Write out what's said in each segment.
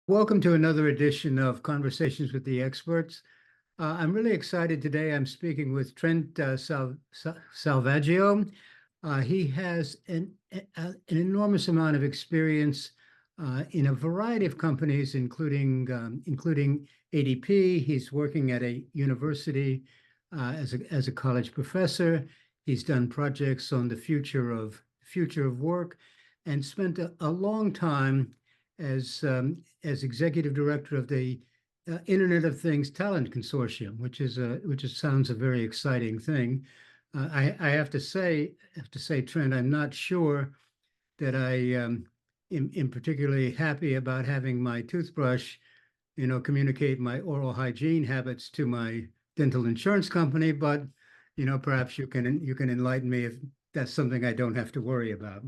Welcome to another edition of Conversations with the Experts. I'm really excited today. I'm speaking with Trent Salvaggio. He has an enormous amount of experience in a variety of companies, including ADP. He's working at a university as a college professor. He's done projects on the future of work, and spent a long time as executive director of the Internet of Things Talent Consortium, which sounds a very exciting thing. I have to say, Trent, I'm not sure that I am particularly happy about having my toothbrush, communicate my oral hygiene habits to my dental insurance company, but perhaps you can enlighten me if that's something I don't have to worry about.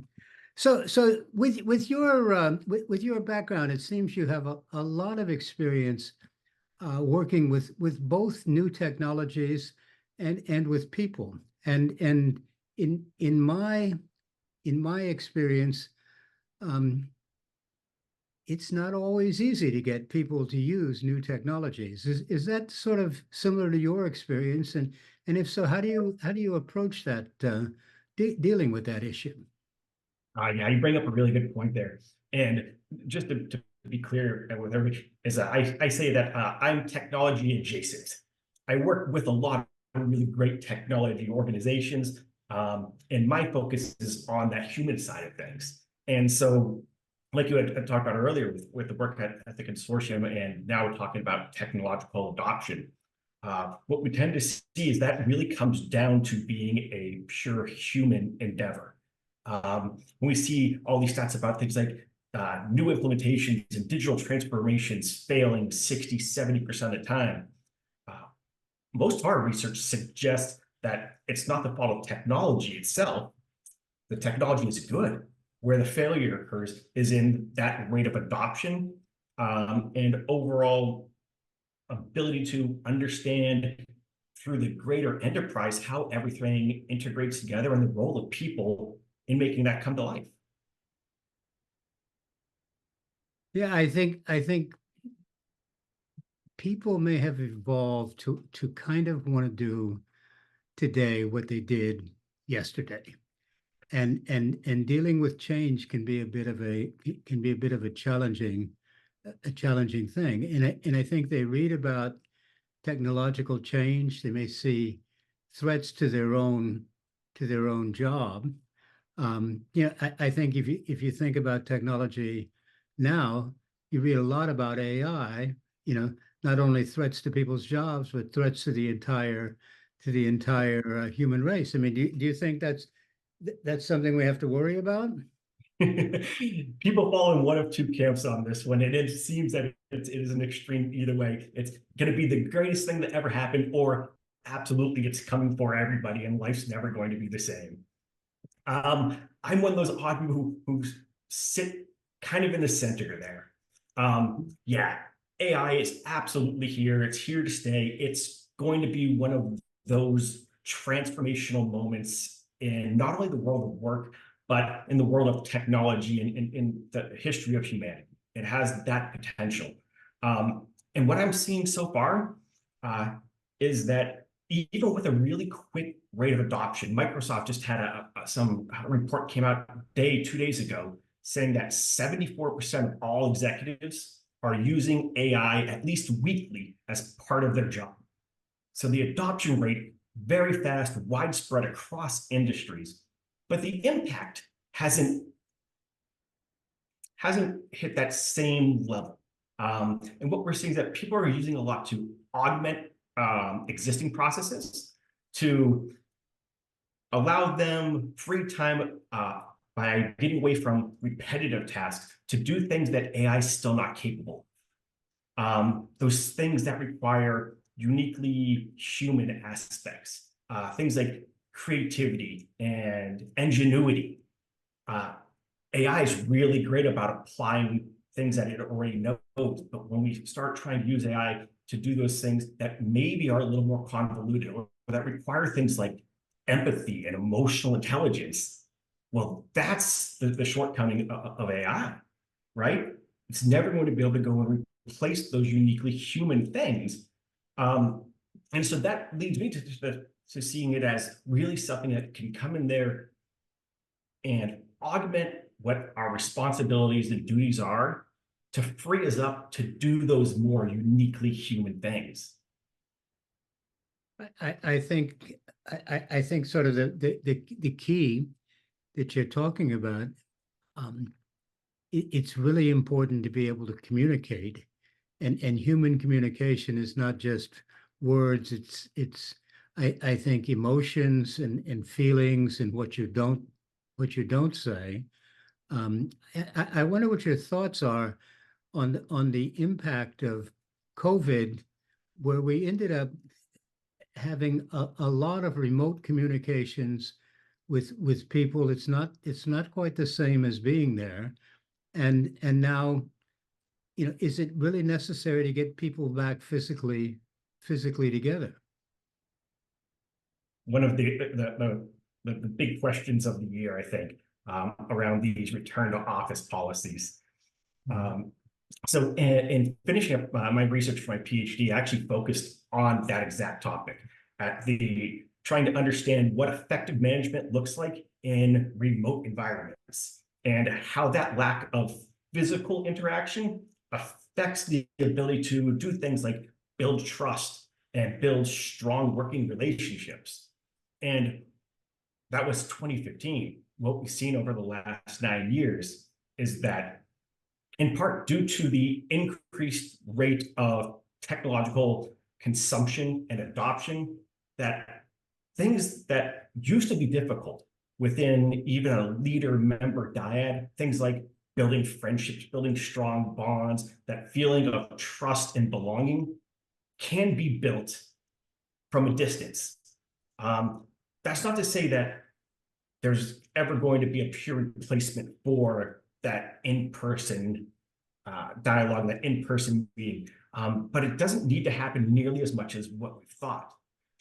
So with your background, it seems you have a lot of experience working with both new technologies and with people. And in my experience, um, it's not always easy to get people to use new technologies. Is that sort of similar to your experience? And if so, how do you approach that dealing with that issue? Yeah, you bring up a really good point there. And just to be clear with everybody, is I say that I'm technology adjacent. I work with a lot of really great technology organizations, and my focus is on that human side of things. And so, like you had talked about earlier with the work at the consortium, and now we're talking about technological adoption. What we tend to see is that really comes down to being a pure human endeavor. When we see all these stats about things like new implementations and digital transformations failing 60, 70% of the time, uh, most of our research suggests that it's not the fault of technology itself. The technology is good. Where the failure occurs is in that rate of adoption and overall ability to understand through the greater enterprise how everything integrates together and the role of people in making that come to life. Yeah, I think people may have evolved to kind of want to do today what they did yesterday. And dealing with change can be a bit of a challenging thing. And I think they read about technological change. They may see threats to their own job. I think if you think about technology now, you read a lot about AI, not only threats to people's jobs, but threats to the entire human race. I mean, do you think that's something we have to worry about? People fall in one of two camps on this one, and it seems that it is an extreme either way. It's going to be the greatest thing that ever happened, or absolutely it's coming for everybody, and life's never going to be the same. I'm one of those odd people who sit kind of in the center there. Yeah, AI is absolutely here. It's here to stay. It's going to be one of those transformational moments in not only the world of work, but in the world of technology and in the history of humanity. It has that potential. And what I'm seeing so far is that even with a really quick rate of adoption, Microsoft just had some report came out 2 days ago saying that 74% of all executives are using AI at least weekly as part of their job. So the adoption rate very fast, widespread across industries, but the impact hasn't hit that same level. And what we're seeing is that people are using a lot to augment existing processes, to allow them free time by getting away from repetitive tasks to do things that AI is still not capable. Those things that require uniquely human aspects, things like creativity and ingenuity. AI is really great about applying things that it already knows, but when we start trying to use AI to do those things that maybe are a little more convoluted or that require things like empathy and emotional intelligence, well, that's the shortcoming of AI, right? It's never going to be able to go and replace those uniquely human things. And so that leads me to seeing it as really something that can come in there and augment what our responsibilities and duties are to free us up to do those more uniquely human things. I think I think sort of the key that you're talking about, it's really important to be able to communicate, and human communication is not just words. It's I think emotions and feelings and what you don't say. I wonder what your thoughts are on the impact of COVID, where we ended up having a lot of remote communications with people. It's not quite the same as being there. And now, is it really necessary to get people back physically together? One of the big questions of the year, I think, around these return to office policies. So in finishing up my research for my PhD, I actually focused on that exact topic, at the trying to understand what effective management looks like in remote environments, and how that lack of physical interaction affects the ability to do things like build trust and build strong working relationships. And that was 2015. What we've seen over the last 9 years is that, in part due to the increased rate of technological consumption and adoption, that things that used to be difficult within even a leader-member dyad, things like building friendships, building strong bonds, that feeling of trust and belonging, can be built from a distance. That's not to say that there's ever going to be a pure replacement for that in-person dialogue, that in-person meeting, but it doesn't need to happen nearly as much as what we thought.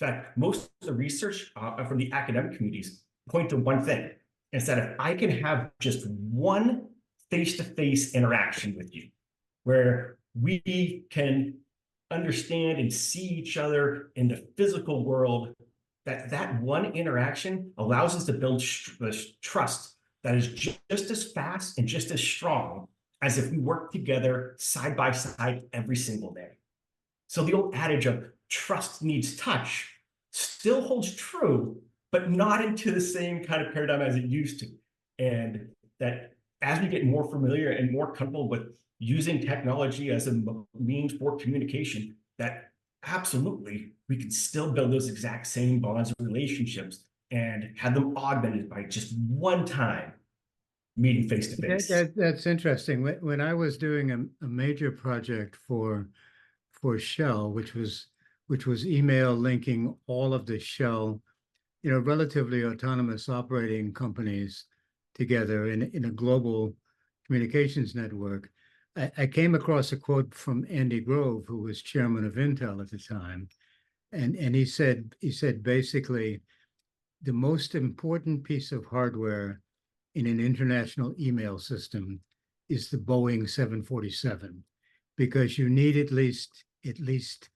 In fact, most of the research from the academic communities point to one thing: is that if I can have just one face-to-face interaction with you, where we can understand and see each other in the physical world, that one interaction allows us to build trust that is just as fast and just as strong as if we work together side by side every single day. So the old adage of trust needs touch still holds true, but not into the same kind of paradigm as it used to. And that as we get more familiar and more comfortable with using technology as a means for communication, that absolutely we can still build those exact same bonds and relationships and have them augmented by just one time meeting face to face. That's interesting. When I was doing a major project for Shell, which was email linking all of the Shell, relatively autonomous operating companies together in a global communications network, I came across a quote from Andy Grove, who was chairman of Intel at the time, and he said basically, the most important piece of hardware in an international email system is the Boeing 747, because you need at least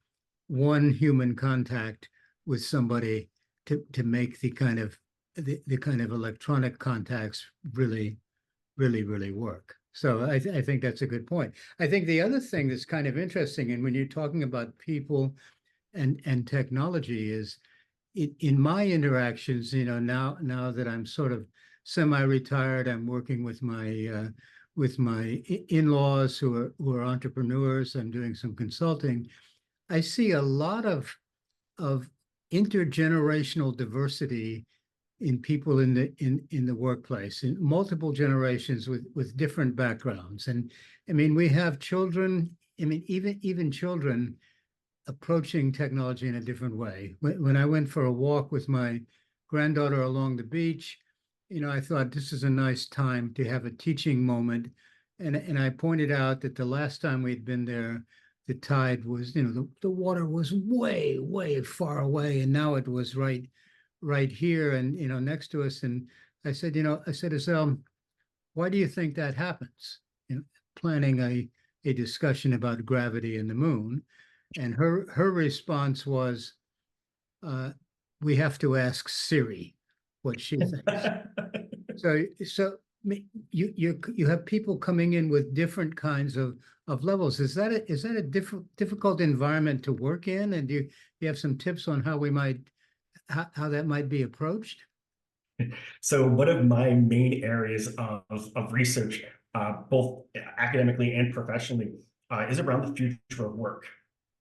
one human contact with somebody to make the kind of electronic contacts really work. So I think that's a good point. I think the other thing that's kind of interesting, and when you're talking about people and technology, is in my interactions, now that I'm sort of semi-retired, I'm working with my in-laws who are entrepreneurs. I'm doing some consulting. I see a lot of intergenerational diversity in people in the workplace, in multiple generations with different backgrounds. And I mean, we have children. I mean, even children approaching technology in a different way. When I went for a walk with my granddaughter along the beach, I thought this is a nice time to have a teaching moment. And I pointed out that the last time we'd been there, the tide was, the water was way far away. And now it was right here and, next to us. And I said, Isel, why do you think that happens? planning a discussion about gravity and the moon, and her response was, "We have to ask Siri what she thinks." So you have people coming in with different kinds of levels. Is that a difficult environment to work in? And do you have some tips on how how that might be approached? So one of my main areas of research, both academically and professionally, is around the future of work.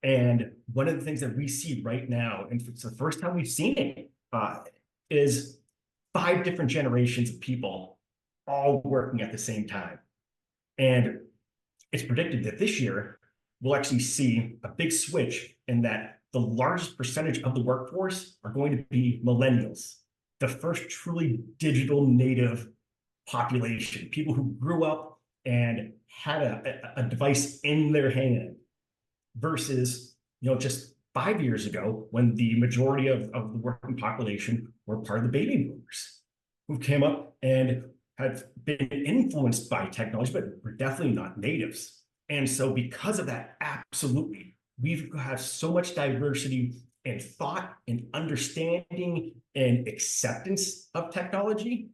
And one of the things that we see right now, and it's the first time we've seen it, is 5 different generations of people all working at the same time. And it's predicted that this year we'll actually see a big switch in that the largest percentage of the workforce are going to be millennials, the first truly digital native population, people who grew up and had a device in their hand, versus, just 5 years ago when the majority of the working population were part of the baby boomers who came up and have been influenced by technology, but were definitely not natives. And so because of that, absolutely, we have so much diversity in thought and understanding and acceptance of technology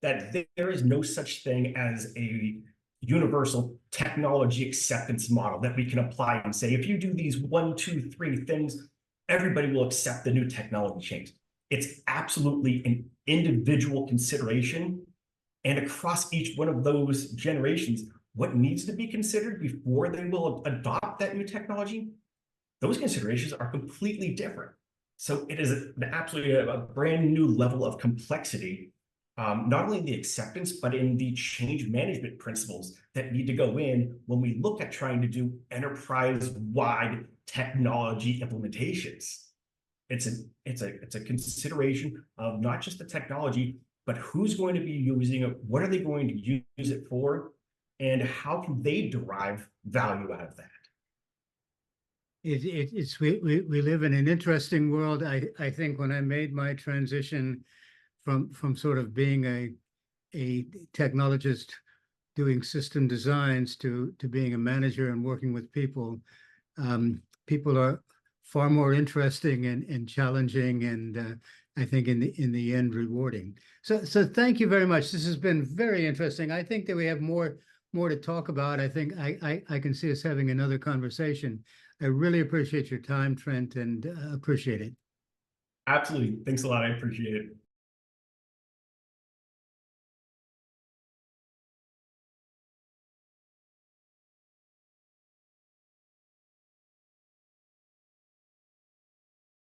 that there is no such thing as a universal technology acceptance model that we can apply and say, if you do these 1, 2, 3 things, everybody will accept the new technology change. It's absolutely an individual consideration. And across each one of those generations, what needs to be considered before they will adopt that new technology, those considerations are completely different. So it is absolutely a brand new level of complexity, not only in the acceptance, but in the change management principles that need to go in when we look at trying to do enterprise-wide technology implementations. It's a consideration of not just the technology, but who's going to be using it, what are they going to use it for, and how can they derive value out of that? We live in an interesting world. I think when I made my transition from sort of being a technologist doing system designs to being a manager and working with people, people are far more interesting and challenging, and I think in the end rewarding. So thank you very much. This has been very interesting. I think that we have more to talk about. I think I can see us having another conversation. I really appreciate your time, Trent, and appreciate it. Absolutely. Thanks a lot. I appreciate it.